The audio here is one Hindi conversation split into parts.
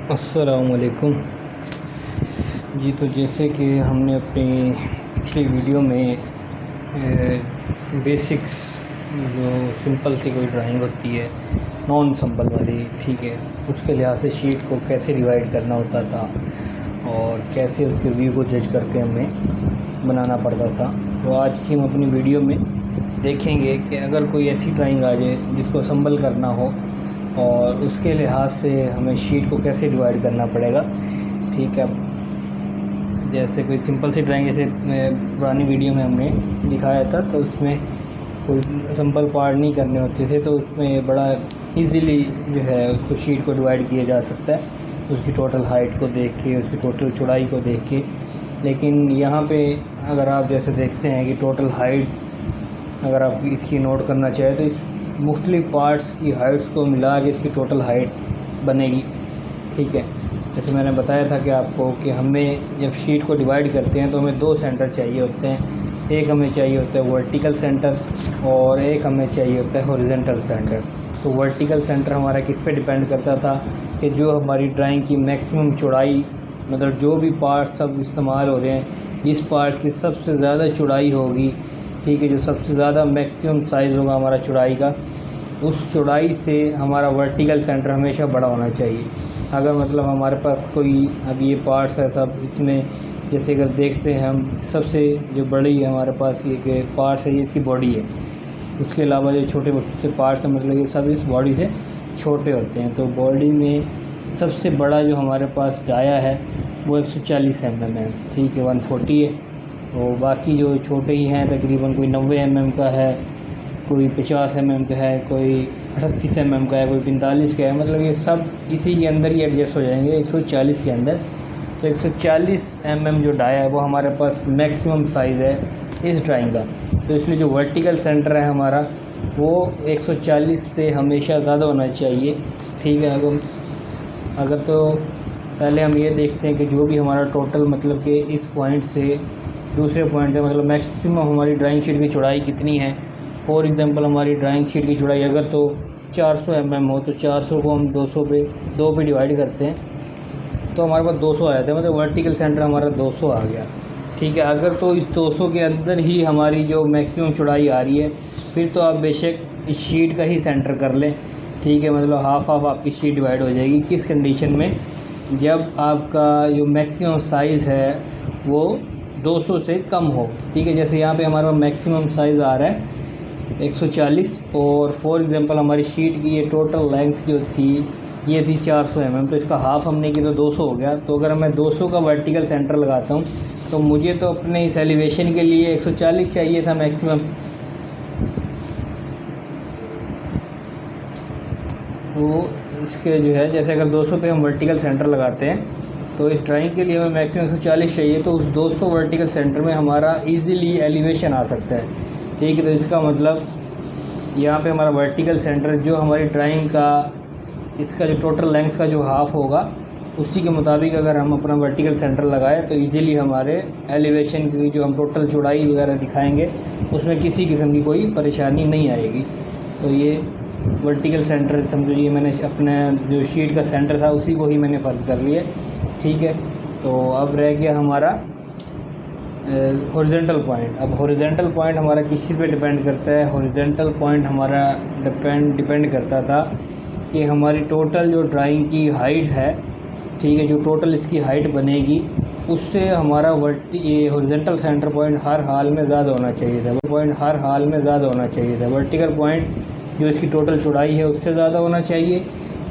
अस्सलामुअलैकुम जी। तो जैसे कि हमने अपनी पिछली वीडियो में बेसिक्स जो सिंपल सी कोई ड्राइंग होती है नॉन सिंपल वाली, ठीक है, उसके लिहाज से शीट को कैसे डिवाइड करना होता था और कैसे उसके व्यू को जज करके हमें बनाना पड़ता था। तो आज की हम अपनी वीडियो में देखेंगे कि अगर कोई ऐसी ड्राइंग आ जाए जिसको असम्बल करना हो और उसके लिहाज से हमें शीट को कैसे डिवाइड करना पड़ेगा। ठीक है, जैसे कोई सिंपल सी ड्राइंग जैसे पुरानी वीडियो में हमने दिखाया था, तो उसमें कोई सिंपल पार्ट नहीं करने होते थे, तो उसमें बड़ा इजीली जो है उसको शीट को डिवाइड किया जा सकता है उसकी टोटल हाइट को देख के, उसकी टोटल चौड़ाई को देख के। लेकिन यहाँ पे अगर आप जैसे देखते हैं कि टोटल हाइट अगर आप इसकी नोट करना चाहें तो इस मुख्तलिफ़ पार्ट्स की हाइट्स को मिला के इसकी टोटल हाइट बनेगी। ठीक है, जैसे मैंने बताया था कि आपको कि हमें जब शीट को डिवाइड करते हैं तो हमें दो सेंटर चाहिए होते हैं। एक हमें चाहिए होता है वर्टिकल सेंटर और एक हमें चाहिए होता है हॉरिजॉन्टल सेंटर। तो वर्टिकल सेंटर हमारा किस पे डिपेंड करता था कि जो हमारी ड्राइंग की मैक्सिमम चौड़ाई, मतलब जो भी पार्ट्स सब इस्तेमाल हो रहे हैं, जिस पार्ट की सबसे ज़्यादा चौड़ाई होगी, ठीक है, जो सबसे ज़्यादा मैक्सिमम साइज़ होगा हमारा चौड़ाई का, उस चौड़ाई से हमारा वर्टिकल सेंटर हमेशा बड़ा होना चाहिए। अगर मतलब हमारे पास कोई अब ये पार्ट्स है सब, इसमें जैसे अगर देखते हैं हम, सबसे जो बड़ी है हमारे पास ये कि पार्ट्स है, ये इसकी बॉडी है। उसके अलावा जो छोटे से पार्ट्स हैं, मतलब ये सब इस बॉडी से छोटे होते हैं। तो बॉडी में सबसे बड़ा जो हमारे पास डाया है वो 140 mm है, ठीक है, 140 है। तो बाकी जो छोटे ही हैं तकरीबन कोई 90 mm का है, कोई 50 mm का है, कोई 38 mm का है, कोई 45 का है, मतलब ये सब इसी के अंदर ही एडजस्ट हो जाएंगे 140 के अंदर। तो 140 mm जो डाया है वो हमारे पास मैक्सिमम साइज़ है इस ड्राइंग का। तो इसलिए जो वर्टिकल सेंटर है हमारा वो 140 से हमेशा ज़्यादा होना चाहिए। ठीक है, अगर तो पहले हम ये देखते हैं कि जो भी हमारा टोटल, मतलब कि इस पॉइंट से दूसरे पॉइंट से मतलब मैक्सिमम हमारी ड्राइंग शीट की चौड़ाई कितनी है। फॉर एग्जांपल हमारी ड्राइंग शीट की चौड़ाई अगर तो 400 mm हो, तो 400 को हम 200 पे 2 पे डिवाइड करते हैं तो हमारे पास 200 आ जाता है, मतलब वर्टिकल सेंटर हमारा 200 आ गया। ठीक है, अगर तो इस 200 के अंदर ही हमारी जो मैक्सिमम चौड़ाई आ रही है, फिर तो आप बेशक इस शीट का ही सेंटर कर लें। ठीक है, मतलब हाफ हाफ आपकी शीट डिवाइड हो जाएगी। किस कंडीशन में? जब आपका जो मैक्सिमम साइज़ है वो 200 से कम हो। ठीक है, जैसे यहाँ पे हमारा मैक्सिमम साइज़ आ रहा है 140 और फॉर एग्जांपल हमारी शीट की ये टोटल लेंथ जो थी ये थी 400 mm, तो इसका हाफ़ हमने की तो 200 हो गया। तो अगर मैं 200 का वर्टिकल सेंटर लगाता हूँ तो मुझे तो अपने इस एलिवेशन के लिए 140 चाहिए था मैक्सिमम। तो इसके जो है, जैसे अगर 200 पे हम वर्टिकल सेंटर लगाते हैं तो इस ड्राइंग के लिए हमें मैक्सिमम 140 चाहिए, तो उस 200 वर्टिकल सेंटर में हमारा इजीली एलिवेशन आ सकता है। ठीक है, तो इसका मतलब यहाँ पे हमारा वर्टिकल सेंटर जो हमारी ड्राइंग का, इसका जो टोटल लेंथ का जो हाफ़ होगा उसी के मुताबिक अगर हम अपना वर्टिकल सेंटर लगाएं तो इजीली हमारे एलिवेशन की जो हम टोटल चौड़ाई वगैरह दिखाएंगे उसमें किसी किस्म की कोई परेशानी नहीं आएगी। तो ये वर्टिकल सेंटर समझो, ये मैंने अपने जो शीट का सेंटर था उसी को ही मैंने फ़र्ज़ कर लिया। ठीक है, तो अब रह गया हमारा हॉरिजॉन्टल पॉइंट। अब हॉरिजॉन्टल पॉइंट हमारा किस चीज़ पे डिपेंड करता है? हॉरिजॉन्टल पॉइंट हमारा डिपेंड करता था कि हमारी टोटल जो ड्राइंग की हाइट है, ठीक है, जो टोटल इसकी हाइट बनेगी उससे हमारा ये हॉरिजॉन्टल सेंटर पॉइंट हर हाल में ज़्यादा होना चाहिए था। हर हाल में ज़्यादा होना चाहिए था। वर्टिकल पॉइंट जो इसकी टोटल चौड़ाई है उससे ज़्यादा होना चाहिए,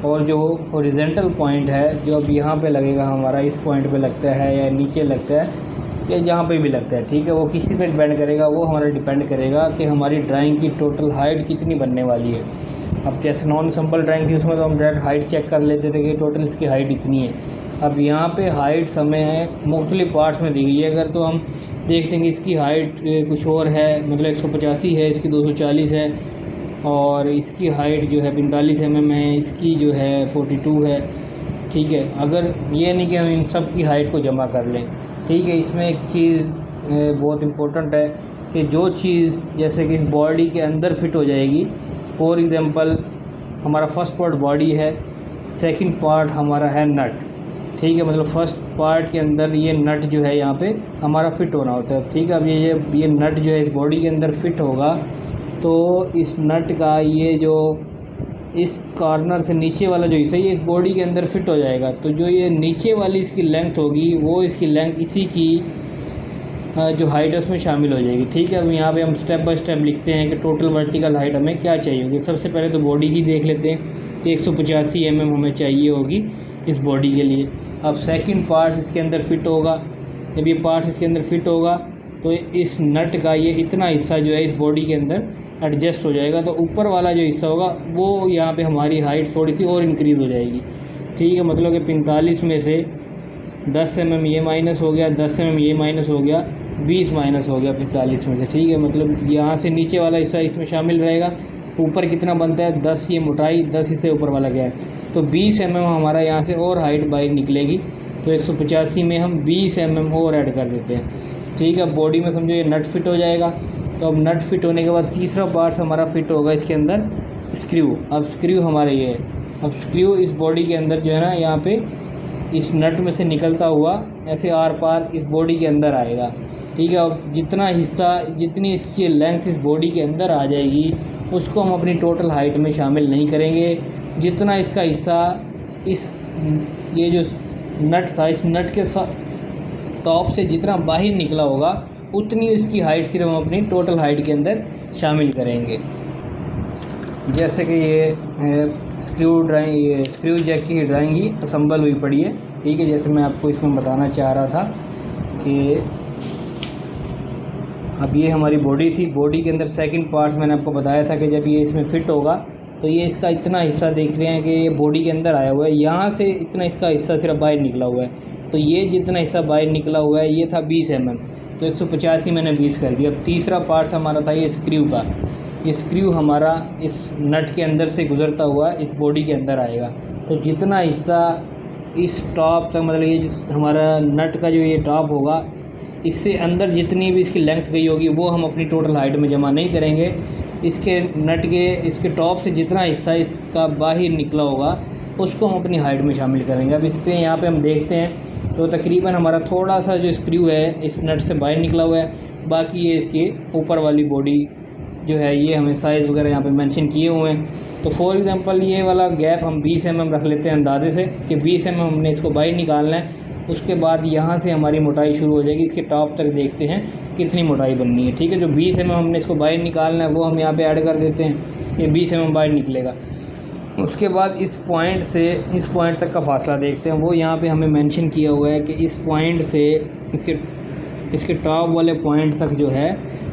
और जो हॉरिजॉन्टल पॉइंट है जो अब यहाँ पे लगेगा हमारा, इस पॉइंट पे लगता है या नीचे लगता है या जहाँ पे भी लगता है, ठीक है, वो किसी पे डिपेंड करेगा, वो हमारा डिपेंड करेगा कि हमारी ड्राइंग की टोटल हाइट कितनी बनने वाली है। अब जैसे नॉन सिंपल ड्राइंग थी उसमें तो हम डायरेक्ट हाइट चेक कर लेते थे कि टोटल इसकी हाइट इतनी है। अब यहाँ पे हाइट्स हमें मुख्तलिफ पार्ट्स में दी गई है। अगर तो हम देखते हैं कि इसकी हाइट कुछ और है, मतलब 185 है, इसकी 240 है, और इसकी हाइट जो है 45 mm है, इसकी जो है 42 है। ठीक है, अगर ये नहीं कि हम इन सब की हाइट को जमा कर लें। ठीक है, इसमें एक चीज़ बहुत इम्पोर्टेंट है कि जो चीज़ जैसे कि इस बॉडी के अंदर फिट हो जाएगी, फॉर एग्ज़ाम्पल हमारा फर्स्ट पार्ट बॉडी है, सेकंड पार्ट हमारा है नट, ठीक है। मतलब फर्स्ट पार्ट के अंदर ये नट जो है यहाँ पे हमारा फिट होना होता है, ठीक है। अब ये नट जो है इस बॉडी के अंदर फिट होगा तो इस नट का ये जो इस कॉर्नर से नीचे वाला जो हिस्सा ये इस बॉडी के अंदर फिट हो जाएगा। तो जो ये नीचे वाली इसकी लेंथ होगी वो इसकी लेंथ इसी की जो हाइट है उसमें शामिल हो जाएगी, ठीक है। अब यहाँ पे हम स्टेप बाय स्टेप लिखते हैं कि टोटल वर्टिकल हाइट हमें क्या चाहिए होगी। सबसे पहले तो बॉडी ही देख लेते हैं कि 185 mm हमें चाहिए होगी इस बॉडी के लिए। अब सेकंड पार्ट इसके अंदर फिट होगा, जब ये पार्ट इसके अंदर फिट होगा तो इस नट का ये इतना हिस्सा जो है इस बॉडी के अंदर एडजस्ट हो जाएगा। तो ऊपर वाला जो हिस्सा होगा वो यहाँ पे हमारी हाइट थोड़ी सी और इंक्रीज़ हो जाएगी, ठीक है। मतलब कि 45 में से 10 mm ये माइनस हो गया, 10 mm ये माइनस हो गया, 20 माइनस हो गया 45 में से, ठीक है। मतलब यहाँ से नीचे वाला हिस्सा इसमें शामिल रहेगा। ऊपर कितना बनता है 10, ये मोटाई 10 इससे ऊपर वाला क्या है, तो 20 mm हमारा यहाँ से और हाइट बाहर निकलेगी। तो 185 में हम 20 mm और ऐड कर देते हैं, ठीक है। बॉडी में समझो ये नट फिट हो जाएगा। तो अब नट फिट होने के बाद तीसरा पार्ट हमारा फिट होगा इसके अंदर स्क्रू। अब स्क्रू हमारे ये है, अब स्क्रू इस बॉडी के अंदर जो है ना यहाँ पे इस नट में से निकलता हुआ ऐसे आर पार इस बॉडी के अंदर आएगा, ठीक है। अब जितना हिस्सा जितनी इसकी लेंथ इस बॉडी के अंदर आ जाएगी उसको हम अपनी टोटल हाइट में शामिल नहीं करेंगे। जितना इसका हिस्सा इस ये जो नट था इस नट के टॉप से जितना बाहर निकला होगा उतनी इसकी हाइट सिर्फ हम अपनी टोटल हाइट के अंदर शामिल करेंगे। जैसे कि ये स्क्रू जैक की ड्राइंग ही असम्बल हुई पड़ी है, ठीक है। जैसे मैं आपको इसमें बताना चाह रहा था कि अब ये हमारी बॉडी थी, बॉडी के अंदर सेकंड पार्ट मैंने आपको बताया था कि जब ये इसमें फिट होगा तो ये इसका इतना हिस्सा देख रहे हैं कि ये बॉडी के अंदर आया हुआ है, यहाँ से इतना इसका हिस्सा सिर्फ बाहर निकला हुआ है। तो ये जितना हिस्सा बाहर निकला हुआ है ये था 20 mm, तो 185 मैंने 20 कर दिया। अब तीसरा पार्ट हमारा था ये स्क्रू का, ये स्क्रू हमारा इस नट के अंदर से गुज़रता हुआ इस बॉडी के अंदर आएगा। तो जितना हिस्सा इस टॉप तक, मतलब ये हमारा नट का जो ये टॉप होगा इससे अंदर जितनी भी इसकी लेंथ गई होगी वो हम अपनी टोटल हाइट में जमा नहीं करेंगे। इसके नट के इसके टॉप से जितना हिस्सा इसका बाहर निकला होगा उसको हम अपनी हाइट में शामिल करेंगे। अब इस पर यहाँ पे हम देखते हैं तो तकरीबन हमारा थोड़ा सा जो स्क्रू है इस नट से बाहर निकला हुआ है, बाकी ये इसके ऊपर वाली बॉडी जो है ये हमें साइज़ वगैरह यहाँ पे मेंशन किए हुए हैं। तो फॉर एग्जांपल ये वाला गैप हम 20 mm रख लेते हैं अंदाजे से कि 20 mm हमने इसको बाहर निकालना है। उसके बाद यहाँ से हमारी मोटाई शुरू हो जाएगी, इसके टॉप तक देखते हैं कितनी मोटाई बननी है, ठीक है। जो 20 mm हमने इसको बाहर निकालना है वो हम यहाँ पे ऐड कर देते हैं, ये 20 mm बाहर निकलेगा। उसके बाद इस पॉइंट से इस पॉइंट तक का फासला देखते हैं, वो यहाँ पे हमें मेंशन किया हुआ है कि इस पॉइंट से इसके टॉप वाले पॉइंट तक जो है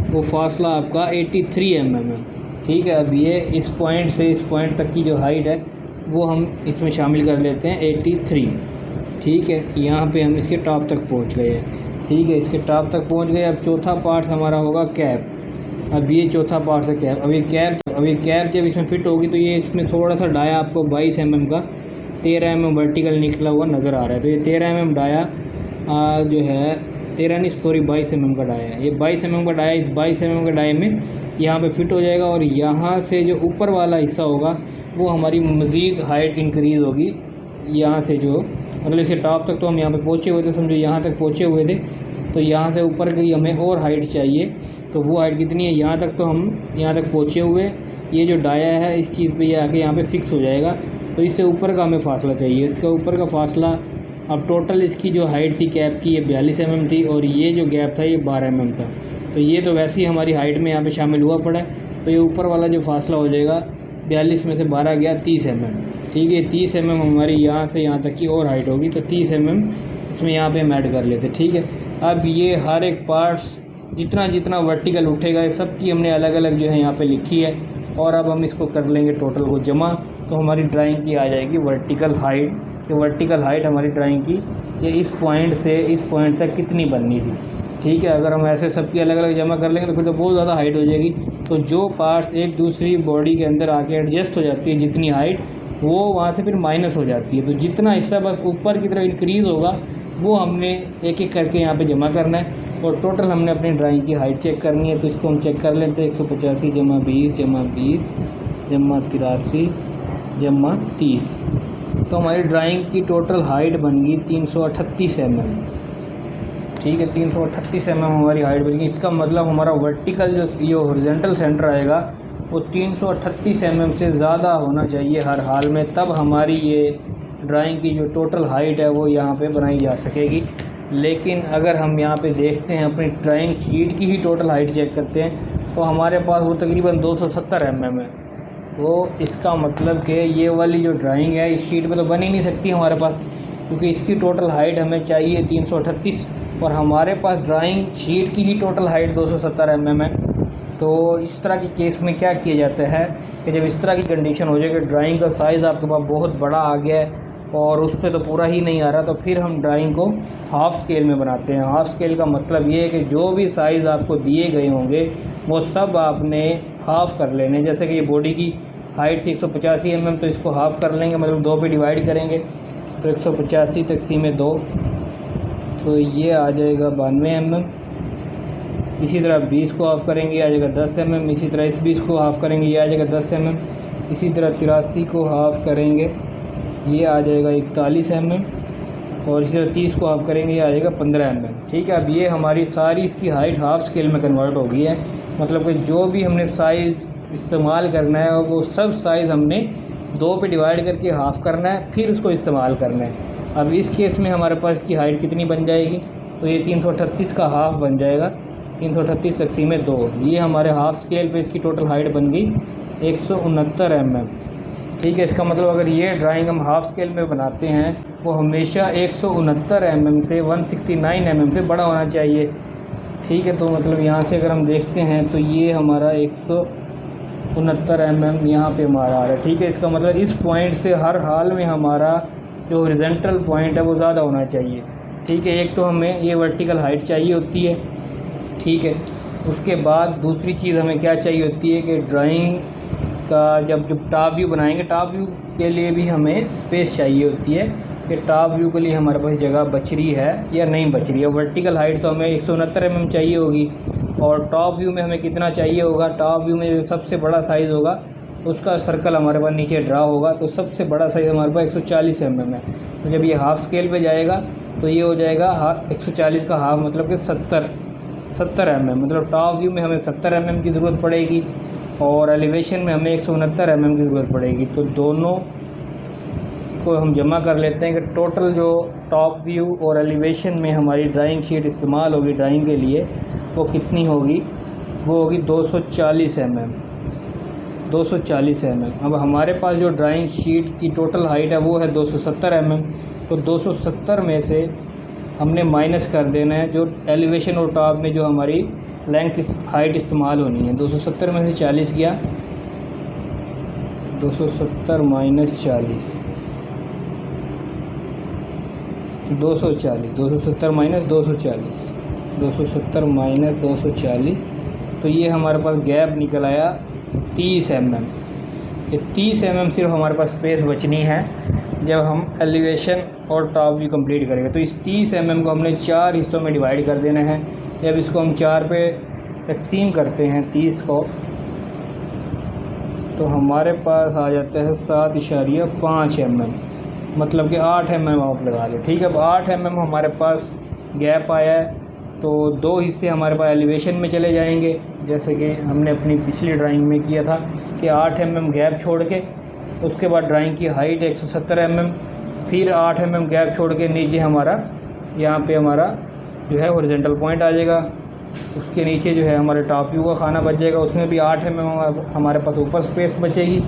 वो फासला आपका 83 mm है, ठीक है। अब ये इस पॉइंट से इस पॉइंट तक की जो हाइट है वो हम इसमें शामिल कर लेते हैं 83, ठीक है। यहाँ पे हम इसके टॉप तक पहुँच गए हैं, ठीक है। इसके टॉप तक पहुँच गए। अब चौथा पार्ट हमारा होगा कैप। अब ये चौथा पार्ट से कैप, अब ये कैप जब इसमें फिट होगी तो ये इसमें थोड़ा सा डाया आपको 22 mm का 13 mm वर्टिकल निकला हुआ नज़र आ रहा है। तो ये 13 mm डाया जो है 22 mm का डाया है। ये 22 mm का डाया, इस 22 mm के डाये में यहाँ पे फिट हो जाएगा और यहाँ से जो ऊपर वाला हिस्सा होगा वो हमारी मज़ीद हाइट इंक्रीज़ होगी। यहाँ से जो मतलब इसके टॉप तक तो हम यहाँ पे पहुँचे हुए थे, समझो यहाँ तक पहुँचे हुए थे, तो यहाँ से ऊपर की हमें और हाइट चाहिए। तो वो हाइट कितनी है, यहाँ तक तो हम यहाँ तक पहुँचे हुए, ये जो डाया है इस चीज़ पे ये आके यहाँ पे फिक्स हो जाएगा। तो इससे ऊपर का हमें फासला चाहिए, इसका ऊपर का फासला अब टोटल इसकी जो हाइट थी कैप की ये 42 mm थी और ये जो गैप था ये 12 mm था। तो ये तो वैसे ही हमारी हाइट में यहाँ पे शामिल हुआ पड़ा है। तो ये ऊपर वाला जो फासला हो जाएगा 42 में से 12 गया 30 mm, ठीक है। 30 mm हमारी यहाँ से यहाँ तक की और हाइट होगी, तो 30 mm इसमें यहाँ पे हम ऐड कर लेते, ठीक है। अब ये हर एक पार्ट्स जितना जितना वर्टिकल उठेगा ये सब की हमने अलग अलग जो है यहाँ पे लिखी है। और अब हम इसको कर लेंगे टोटल को जमा, तो हमारी ड्राइंग की आ जाएगी वर्टिकल हाइट। कि वर्टिकल हाइट हमारी ड्राइंग की ये इस पॉइंट से इस पॉइंट तक कितनी बननी थी, ठीक है। अगर हम ऐसे सबकी अलग अलग जमा कर लेंगे तो फिर तो बहुत ज़्यादा हाइट हो जाएगी। तो जो पार्ट्स एक दूसरी बॉडी के अंदर आके एडजस्ट हो जाती है जितनी हाइट, वो वहाँ से फिर माइनस हो जाती है। तो जितना हिस्सा बस ऊपर की तरफ इंक्रीज़ होगा वो हमने एक एक करके यहाँ पे जमा करना है और टोटल हमने अपनी ड्राइंग की हाइट चेक करनी है। तो इसको हम चेक कर लेते हैं, 185 जमा 20 जमा 20 जमा 83 जमा 30, तो हमारी ड्राइंग की टोटल हाइट बन गई 338 mm। ठीक है, 338 mm हमारी हाइट बन गई। इसका मतलब हमारा वर्टिकल जो हॉरिजॉन्टल सेंटर आएगा वो 338 mm से ज़्यादा होना चाहिए हर हाल में, तब हमारी ये ड्राइंग की जो टोटल हाइट है वो यहाँ पे बनाई जा सकेगी। लेकिन अगर हम यहाँ पे देखते हैं, अपनी ड्राइंग शीट की ही टोटल हाइट चेक करते हैं, तो हमारे पास वो तकरीबन 270 mm है। तो इसका मतलब कि ये वाली जो ड्राइंग है इस शीट पे तो बन ही नहीं सकती हमारे पास, क्योंकि इसकी टोटल हाइट हमें चाहिए 338 और हमारे पास ड्राइंग शीट की ही टोटल हाइट 270 mm है। तो इस तरह के केस में क्या किया जाता है कि जब इस तरह की कंडीशन हो जाए कि ड्राइंग का साइज़ आपके पास बहुत बड़ा आ गया है और उस पर तो पूरा ही नहीं आ रहा, तो फिर हम ड्राइंग को हाफ़ स्केल में बनाते हैं। हाफ़ स्केल का मतलब ये है कि जो भी साइज़ आपको दिए गए होंगे वो सब आपने हाफ़ कर लेने। जैसे कि ये बॉडी की हाइट थी 185 mm, तो इसको हाफ़ कर लेंगे, मतलब 2 पे डिवाइड करेंगे, तो 185 तक़सीम 2, तो ये आ जाएगा 92 mm। इसी तरह 20 को हाफ़ करेंगे, ये आ जाएगा 10 mm। इसी तरह इस 20 को हाफ़ करेंगे, ये आ जाएगा 10 mm। इसी तरह 83 को हाफ़ करेंगे, ये आ जाएगा 41 mm। और इसी तरह 30 को हाफ़ करेंगे, ये आ जाएगा 15 mm। ठीक है, अब ये हमारी सारी इसकी हाइट हाफ़ स्केल में कन्वर्ट हो गई है। मतलब कि जो भी हमने साइज़ इस्तेमाल करना है वो सब साइज़ हमने 2 पे डिवाइड करके हाफ़ करना है, फिर उसको इस्तेमाल करना है। अब इस केस में हमारे पास इसकी हाइट कितनी बन जाएगी, तो ये 338 का हाफ़ बन जाएगा, 338 तक़सीम 2। ये हमारे हाफ़ स्केल पे इसकी टोटल हाइट बन गई 169 mm। ठीक है, इसका मतलब अगर ये ड्राइंग हम हाफ़ स्केल में बनाते हैं वो हमेशा 169 mm से 169 mm से बड़ा होना चाहिए। ठीक है, तो मतलब यहाँ से अगर हम देखते हैं तो ये हमारा 169 mm यहाँ पे हमारा आ रहा है। ठीक है, इसका मतलब इस पॉइंट से हर हाल में हमारा जो हॉरिजॉन्टल पॉइंट है वो ज़्यादा होना चाहिए। ठीक है, एक तो हमें ये वर्टिकल हाइट चाहिए होती है। ठीक है, उसके बाद दूसरी चीज़ हमें क्या चाहिए होती है कि ड्राइंग का जब टॉप व्यू बनाएंगे, टॉप व्यू के लिए भी हमें स्पेस चाहिए होती है कि टॉप व्यू के लिए हमारे पास जगह बच रही है या नहीं बच रही है। वर्टिकल हाइट तो हमें 169 mm चाहिए होगी और टॉप व्यू में हमें कितना चाहिए होगा, टॉप व्यू में जो सबसे बड़ा साइज़ होगा उसका सर्कल हमारे पास नीचे ड्रा होगा, तो सबसे बड़ा साइज़ हमारे पास 140 mm है। तो जब ये हाफ़ स्केल पे जाएगा तो ये हो जाएगा 140 का हाफ़, मतलब कि 70 mm। मतलब टॉप व्यू में हमें 70 mm की ज़रूरत पड़ेगी और एलिवेशन में हमें 169 mm की ज़रूरत पड़ेगी। तो दोनों को हम जमा कर लेते हैं कि टोटल जो टॉप व्यू और एलिवेशन में हमारी ड्राइंग शीट इस्तेमाल होगी ड्राइंग के लिए वो कितनी होगी, वो होगी 240 mm। 240 mm। अब हमारे पास जो ड्राइंग शीट की टोटल हाइट है वो है 270 mm। तो 270 में से हमने माइनस कर देना है जो एलिवेशन और टॉप में जो हमारी लेंथ हाइट इस्तेमाल होनी है। 270 में से 40 गया, 270 माइनस 40, 240, 270 माइनस 240, 270 माइनस 240, तो ये हमारे पास गैप निकल आया 30 mm। ये 30 mm सिर्फ हमारे पास स्पेस बचनी है जब हम एलिवेशन और टॉप व्यू कंप्लीट करेंगे। तो इस 30 mm को हमने 4 हिस्सों में डिवाइड कर देना है। जब इसको हम 4 पे तकसीम करते हैं 30 को, तो हमारे पास आ जाता है 7.5 mm, मतलब कि 8 mm आप लगा लो। ठीक है, अब 8 mm हमारे पास गैप आया है, तो 2 हिस्से हमारे पास एलिवेशन में चले जाएंगे, जैसे कि हमने अपनी पिछली ड्राइंग में किया था कि 8 mm गैप छोड़ के उसके बाद ड्राइंग की हाइट 170 mm, फिर 8 mm गैप छोड़ के नीचे हमारा यहाँ पे हमारा जो है हॉरिजॉन्टल पॉइंट आ जाएगा। उसके नीचे जो है हमारे टॉप व्यू का खाना बच जाएगा, उसमें भी 8 mm हमारे पास ऊपर स्पेस बचेगी,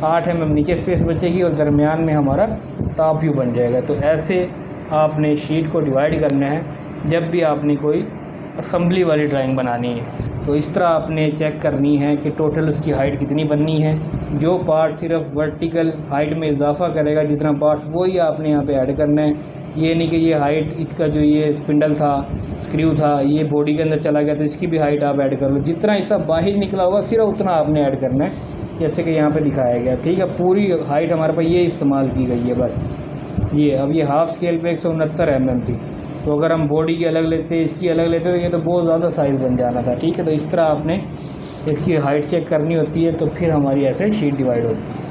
8 mm नीचे स्पेस बचेगी और दरमियान में हमारा टॉप व्यू बन जाएगा। तो ऐसे आपने शीट को डिवाइड करना है जब भी आपने कोई असम्बली वाली ड्राइंग बनानी है। तो इस तरह आपने चेक करनी है कि टोटल उसकी हाइट कितनी बननी है। जो पार्ट सिर्फ वर्टिकल हाइट में इजाफा करेगा जितना पार्ट्स, वही आपने यहाँ पे ऐड करना है। ये नहीं कि ये हाइट इसका जो ये स्पिंडल था, स्क्रू था, ये बॉडी के अंदर चला गया तो इसकी भी हाइट आप ऐड कर लो। जितना हिस्सा बाहर निकला होगा सिर्फ उतना आपने ऐड करना है, जैसे कि यहाँ पे दिखाया गया। ठीक है, पूरी हाइट हमारे पास ये इस्तेमाल की गई है बस ये। अब ये हाफ़ स्केल पे 169 mm थी, तो अगर हम बॉडी की अलग लेते, इसकी अलग लेते तो ये तो बहुत ज़्यादा साइज़ बन जाना था। ठीक है, तो इस तरह आपने इसकी हाइट चेक करनी होती है, तो फिर हमारी ऐसे शीट डिवाइड होती है।